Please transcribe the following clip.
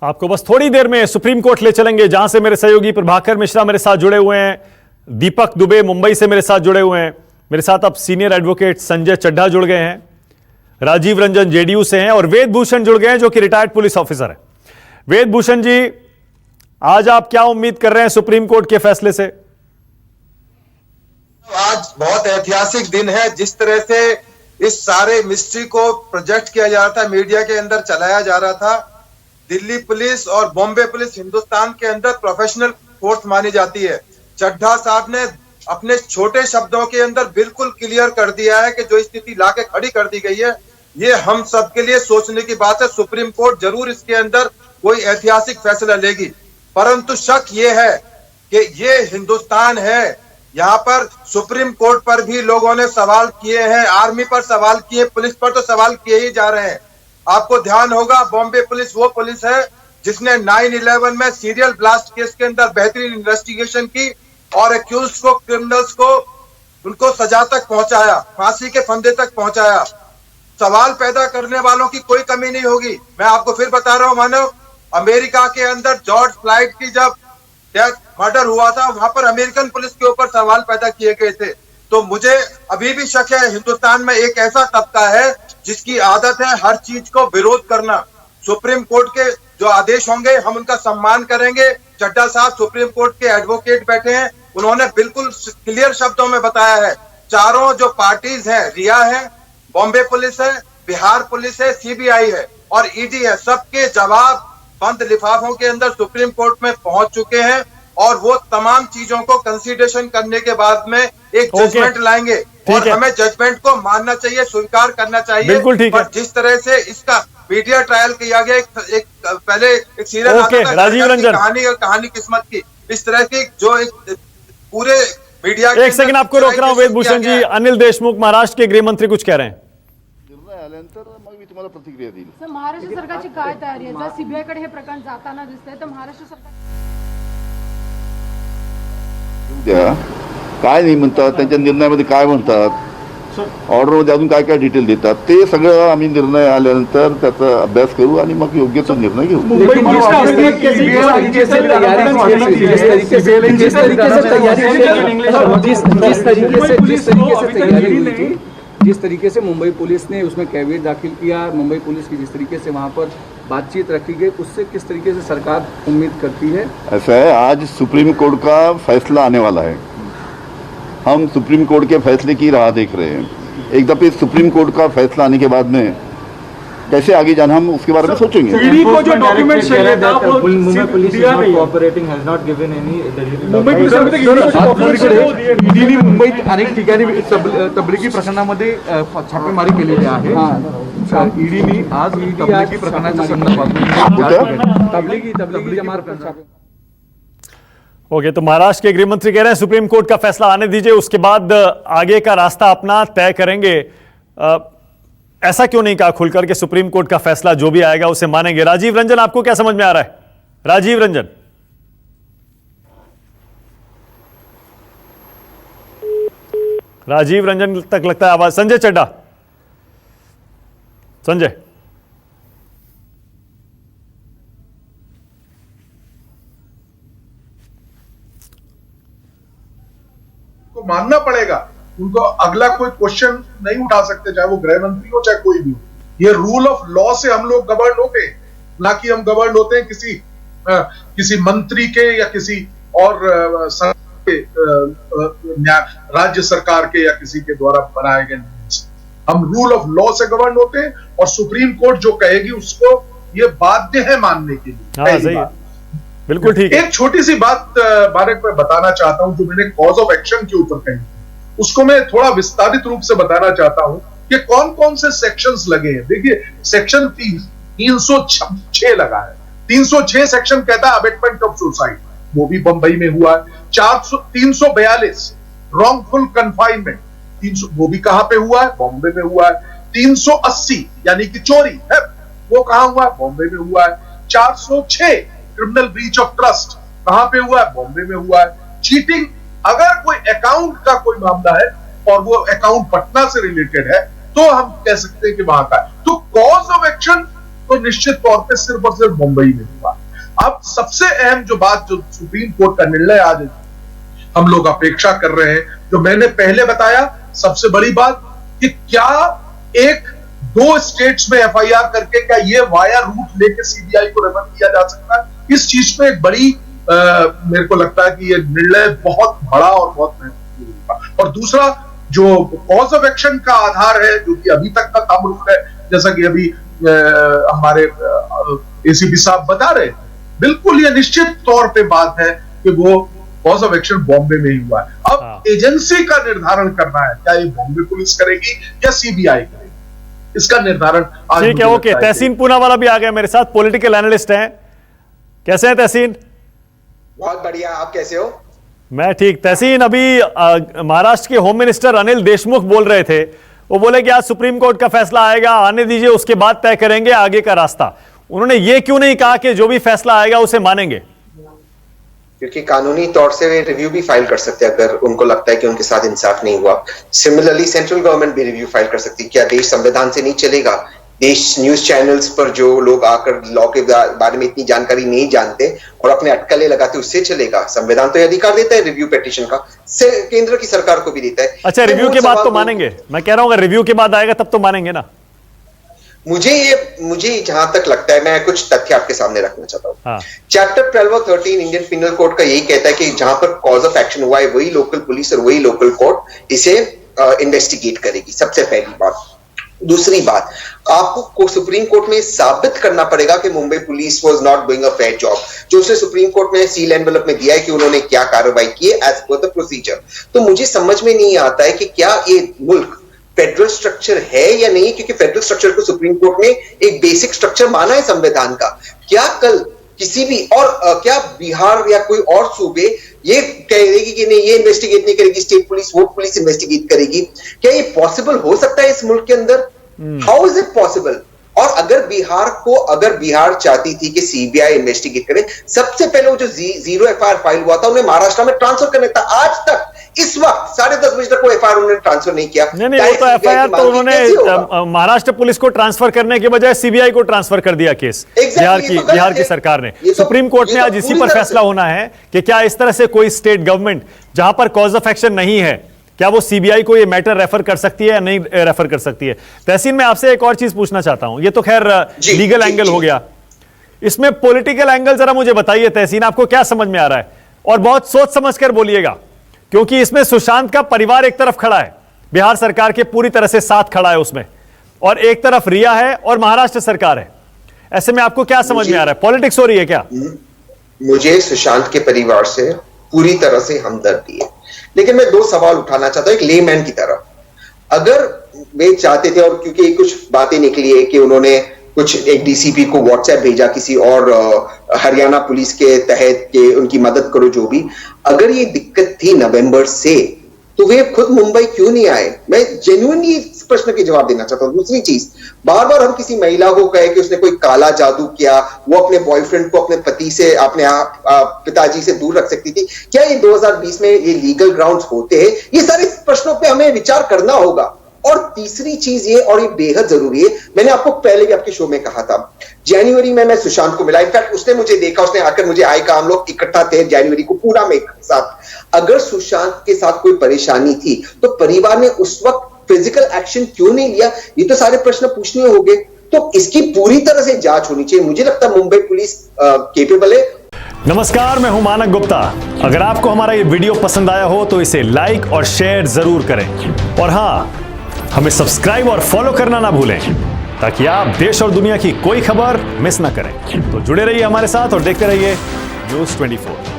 आपको बस थोड़ी देर में सुप्रीम कोर्ट ले चलेंगे, जहां से मेरे सहयोगी प्रभाकर मिश्रा मेरे साथ जुड़े हुए हैं, दीपक दुबे मुंबई से मेरे साथ जुड़े हुए हैं, मेरे साथ अब सीनियर एडवोकेट संजय चड्ढा जुड़ गए हैं, राजीव रंजन जेडीयू से हैं और वेद भूषण जुड़ गए हैं जो कि रिटायर्ड पुलिस ऑफिसर है। वेद भूषण जी, आज आप क्या उम्मीद कर रहे हैं सुप्रीम कोर्ट के फैसले से? आज बहुत ऐतिहासिक दिन है। जिस तरह से इस सारे मिस्ट्री को प्रोजेक्ट किया जा रहा था, मीडिया के अंदर चलाया जा रहा था, दिल्ली पुलिस और बॉम्बे पुलिस हिंदुस्तान के अंदर प्रोफेशनल फोर्स मानी जाती है। चड्ढा साहब ने अपने छोटे शब्दों के अंदर बिल्कुल क्लियर कर दिया है कि जो स्थिति लाके खड़ी कर दी गई है, ये हम सब के लिए सोचने की बात है। सुप्रीम कोर्ट जरूर इसके अंदर कोई ऐतिहासिक फैसला लेगी, परंतु शक ये है कि ये हिंदुस्तान है। यहाँ पर सुप्रीम कोर्ट पर भी लोगों ने सवाल किए हैं, आर्मी पर सवाल किए, पुलिस पर तो सवाल किए ही जा रहे हैं। आपको ध्यान होगा, बॉम्बे पुलिस वो पुलिस है जिसने 9/11 में सीरियल ब्लास्ट केस के अंदर बेहतरीन इन्वेस्टिगेशन की और एक्यूज को, क्रिमिनल्स को, उनको सजा तक पहुंचाया, फांसी के फंदे तक पहुंचाया। सवाल पैदा करने वालों की कोई कमी नहीं होगी। मैं आपको फिर बता रहा हूं, मानो अमेरिका के अंदर जॉर्ज फ्लाइड की जब मर्डर हुआ था, वहां पर अमेरिकन पुलिस के ऊपर सवाल पैदा किए गए थे। तो मुझे अभी भी शक है, हिंदुस्तान में एक ऐसा तबका है जिसकी आदत है हर चीज को विरोध करना। सुप्रीम कोर्ट के जो आदेश होंगे हम उनका सम्मान करेंगे। चड्ढा साहब सुप्रीम कोर्ट के एडवोकेट बैठे हैं, उन्होंने बिल्कुल क्लियर शब्दों में बताया है। चारों जो पार्टीज हैं, रिया है, बॉम्बे पुलिस है, बिहार पुलिस है, सीबीआई है और ईडी है, सबके जवाब बंद लिफाफों के अंदर सुप्रीम कोर्ट में पहुंच चुके हैं और वो तमाम चीजों को कंसीडरेशन करने के बाद में एक जजमेंट लाएंगे और हमें जजमेंट को मानना चाहिए, स्वीकार करना चाहिए। बिल्कुल ठीक है। जिस तरह से इसका मीडिया ट्रायल किया गया, एक पहले एक सीरियल आता था राजीव रंजन, कहानी किस्मत की, इस तरह की जो एक पूरे मीडिया। एक सेकंड आपको रोक रहा हूं वेद भूषण जी। अनिल देशमुख महाराष्ट्र के गृह मंत्री कुछ कह रहे हैं। निर्णय आल्यानंतर मग मी तुम्हाला प्रतिक्रिया देईल। सर, महाराष्ट्र सरकारची काय तयारी आहे? जर सीबीआयकडे हे प्रकरण जाताना दिसतंय तर महाराष्ट्र सरकार उद्या काय नाही म्हणतात, त्यांच्या निर्णयामध्ये काय म्हणतात, ऑर्डरमध्ये अजून काय काय डिटेल देतात, ते सगळं आम्ही निर्णय आल्यानंतर त्याचा अभ्यास करू आणि मग योग्य तो निर्णय घेऊ। जिस तरीके से मुंबई पुलिस ने उसमें कैविएट दाखिल किया, मुंबई पुलिस की जिस तरीके से वहाँ पर बातचीत रखी गई, उससे किस तरीके से सरकार उम्मीद करती है? ऐसा है, आज सुप्रीम कोर्ट का फैसला आने वाला है। हम सुप्रीम कोर्ट के फैसले की राह देख रहे हैं। एक दफे सुप्रीम कोर्ट का फैसला आने के बाद में कैसे आगे जाना, हम उसके बारे में सोचेंगे। ईडी को जो डॉक्यूमेंट चाहिए था वो Mumbai police is not cooperating, has not given any. Mumbai ईडीने मुंबईत अनेक ठिकाणी तबलिगी प्रकरणामध्ये छापेमारी केलेली आहे। ईडीने आज तबलिगी प्रकरणाच्या संदर्भात तबलिगी जमात। ओके, तो महाराष्ट्र के गृह मंत्री कह रहे हैं सुप्रीम कोर्ट का फैसला आने दीजिए, उसके बाद आगे का रास्ता अपना तय करेंगे। ऐसा क्यों नहीं कहा खुलकर के सुप्रीम कोर्ट का फैसला जो भी आएगा उसे मानेंगे? राजीव रंजन, आपको क्या समझ में आ रहा है? राजीव रंजन, राजीव रंजन तक लगता है आवाज। संजय चड्ढा, संजय को मानना पड़ेगा, उनको अगला कोई क्वेश्चन नहीं उठा सकते, चाहे वो गृह मंत्री हो चाहे कोई भी हो। ये रूल ऑफ लॉ से हम लोग गवर्न होते हैं, ना कि हम गवर्न होते हैं किसी मंत्री के या किसी और राज्य सरकार के या किसी के द्वारा बनाए गए। हम रूल ऑफ लॉ से गवर्न होते हैं और सुप्रीम कोर्ट जो कहेगी उसको ये बाध्य है मानने के लिए। सही है, बिल्कुल ठीक है। एक छोटी सी बात बारेक में बताना चाहता हूं, जो मैंने कॉज ऑफ एक्शन के ऊपर कही, उसको मैं थोड़ा विस्तारित रूप से बताना चाहता हूं कि कौन कौन से सेक्शंस लगे हैं। देखिए, सेक्शन 306 लगा है। 306 सेक्शन कहता है अबेटमेंट ऑफ सुसाइड, वो भी बंबई में हुआ है। 342 रॉन्गफुल कन्फाइनमेंट, 300 वो भी कहां पे हुआ है? बॉम्बे में हुआ है। 380 यानी कि चोरी है, वो कहां हुआ है? बॉम्बे में हुआ है। 406 क्रिमिनल ब्रीच ऑफ ट्रस्ट, कहां पे हुआ है? बॉम्बे में हुआ है। चीटिंग, अगर कोई अकाउंट का कोई मामला है और वो अकाउंट पटना से रिलेटेड है तो हम कह सकते हैं कि वहां का है। तो कॉज ऑफ एक्शन तो निश्चित तौर पे सिर्फ और सिर्फ मुंबई में हुआ। अब सबसे अहम जो बात, जो सुप्रीम कोर्ट का निर्णय आज हम लोग अपेक्षा कर रहे हैं, जो मैंने पहले बताया, सबसे बड़ी बात कि क्या एक दो स्टेट्स में एफआईआर करके क्या ये वाया रूट लेके सीबीआई को रेफर किया जा सकता है? इस चीज पे एक बड़ी मेरे को लगता है कि ये निर्णय बहुत बड़ा और बहुत महत्वपूर्ण होगा। और दूसरा जो कॉज ऑफ एक्शन का आधार है, जो कि अभी तक का कम रूप है, जैसा कि अभी हमारे एसीपी साहब बता रहे, बिल्कुल ये निश्चित तौर पे बात है कि वो कॉज ऑफ एक्शन बॉम्बे में ही हुआ है। अब एजेंसी का निर्धारण करना है, क्या ये बॉम्बे पुलिस करेगी या सीबीआई करेगी, इसका निर्धारण आज। ठीक है, ओके। तहसीन पूनावाला भी आ गया मेरे साथ, पॉलिटिकल एनालिस्ट हैं। कैसे हैं तहसीन? बहुत बढ़िया, आप कैसे हो? मैं ठीक। तहसीन, अभी महाराष्ट्र के होम मिनिस्टर अनिल देशमुख बोल रहे थे, वो बोले कि आज सुप्रीम कोर्ट का फैसला आएगा, आने दीजिए, उसके बाद तय करेंगे आगे का रास्ता। उन्होंने ये क्यों नहीं कहा कि जो भी फैसला आएगा उसे मानेंगे? क्योंकि कानूनी तौर से वे रिव्यू भी फाइल कर सकते हैं अगर उनको लगता है कि उनके साथ इंसाफ नहीं हुआ। सिमिलरली सेंट्रल गवर्नमेंट भी रिव्यू फाइल कर सकती है। क्या देश संविधान से नहीं चलेगा? देश न्यूज चैनल्स पर जो लोग आकर लॉ के बारे में इतनी जानकारी नहीं जानते और अपने अटकलें लगाते, उससे चलेगा? संविधान तो अधिकार देता है रिव्यू पिटीशन का, केंद्र की सरकार को भी देता है। अच्छा, रिव्यू के बाद तो मानेंगे? मैं कह रहा हूं अगर रिव्यू के बाद आएगा तब तो मानेंगे ना? मुझे जहां तक लगता है, मैं कुछ तथ्य आपके सामने रखना चाहता हूं। चैप्टर 12 और 13 इंडियन पिनल कोड का यही कहता है कि जहां पर कॉज ऑफ एक्शन हुआ है, वही लोकल पुलिस और वही लोकल कोर्ट इसे इन्वेस्टिगेट करेगी। सबसे पहली बात। दूसरी बात, आपको सुप्रीम कोर्ट में साबित करना पड़ेगा कि Mumbai police was not doing a fair job, जो उसने सुप्रीम कोर्ट में सील एनवेलप में दिया है कि उन्होंने क्या कार्रवाई की एज पर द प्रोसीजर। तो मुझे समझ में नहीं आता है कि क्या ये मुल्क फेडरल स्ट्रक्चर है या नहीं, क्योंकि फेडरल स्ट्रक्चर को सुप्रीम कोर्ट ने एक बेसिक स्ट्रक्चर माना है संविधान का। क्या कल किसी भी और क्या बिहार या कोई और सूबे ये कहेगी कि नहीं, ये इन्वेस्टिगेट नहीं करेगी, स्टेट पुलिस वो पुलिस इन्वेस्टिगेट करेगी? क्या ये पॉसिबल हो सकता है इस मुल्क के अंदर? How is it possible? और अगर बिहार चाहती थी कि सीबीआई इन्वेस्टिगेट करे, सबसे पहले वो जो 0 एफआईआर फाइल हुआ था, उन्हें महाराष्ट्र में ट्रांसफर करने था। आज तक इस वक्त 10:30 बजे तक वो एफआईआर उन्होंने ट्रांसफर नहीं किया। नहीं, वो तो एफआईआर तो उन्होंने महाराष्ट्र पुलिस को ट्रांसफर करने के बजाय सीबीआई को ट्रांसफर कर दिया केस। बिहार की सरकार ने। सुप्रीम कोर्ट में आज इसी पर फैसला होना है कि क्या इस तरह से कोई स्टेट गवर्नमेंट जहां पर कॉज ऑफ एक्शन नहीं है, क्या वो सीबीआई को ये मैटर रेफर कर सकती है या नहीं रेफर कर सकती है? तहसीन, मैं आपसे एक और चीज पूछना चाहता हूं। ये तो खैर लीगल एंगल हो गया, इसमें पॉलिटिकल एंगल जरा मुझे बताइए तहसीन, आपको क्या समझ में आ रहा है? और बहुत सोच समझ कर बोलिएगा, क्योंकि इसमें सुशांत का परिवार एक तरफ खड़ा है, बिहार सरकार के पूरी तरह से साथ खड़ा है उसमें, और एक तरफ रिया है और महाराष्ट्र सरकार है। ऐसे में आपको क्या समझ में आ रहा है? पॉलिटिक्स हो रही है क्या? मुझे सुशांत के परिवार से पूरी तरह से हमदर्दी है, लेकिन मैं दो सवाल उठाना चाहता हूं एक लेमैन की तरह। अगर वे चाहते थे, और क्योंकि कुछ बातें निकली है कि उन्होंने कुछ एक डीसीपी को व्हाट्सएप भेजा किसी और हरियाणा पुलिस के तहत के उनकी मदद करो, जो भी, अगर ये दिक्कत थी नवंबर से, तो वे खुद मुंबई क्यों नहीं आए? मैं जेन्युइनली इस प्रश्न के जवाब देना चाहता हूं। दूसरी चीज, बार बार हम किसी महिला को कहे कि उसने कोई काला जादू किया, वो अपने बॉयफ्रेंड को अपने पति से, अपने पिताजी से दूर रख सकती थी, क्या ये 2020 में ये लीगल ग्राउंड्स होते हैं? ये सारे प्रश्नों पे हमें विचार करना होगा। और तीसरी चीज ये, और ये बेहद जरूरी है, मैंने आपको पहले भी आपके शो में कहा था, जनवरी में मैं सुशांत को मिला, इनफैक्ट उसने मुझे देखा, उसने आकर मुझे आए कहा, हम लोग इकट्ठा थे जनवरी को पूरा में एक साथ। अगर सुशांत के साथ कोई परेशानी थी तो परिवार ने उस वक्त फिजिकल एक्शन क्यों नहीं लिया? ये तो सारे प्रश्न पूछने होंगे। तो इसकी पूरी तरह से जांच होनी चाहिए। मुझे लगता है मुंबई पुलिस केपेबल है। नमस्कार, मैं हूं मानक गुप्ता। अगर आपको हमारा ये वीडियो पसंद आया हो तो इसे लाइक और शेयर जरूर करें, और हाँ, हमें सब्सक्राइब और फॉलो करना ना भूलें, ताकि आप देश और दुनिया की कोई खबर मिस ना करें। तो जुड़े रहिए हमारे साथ और देखते रहिए News 24।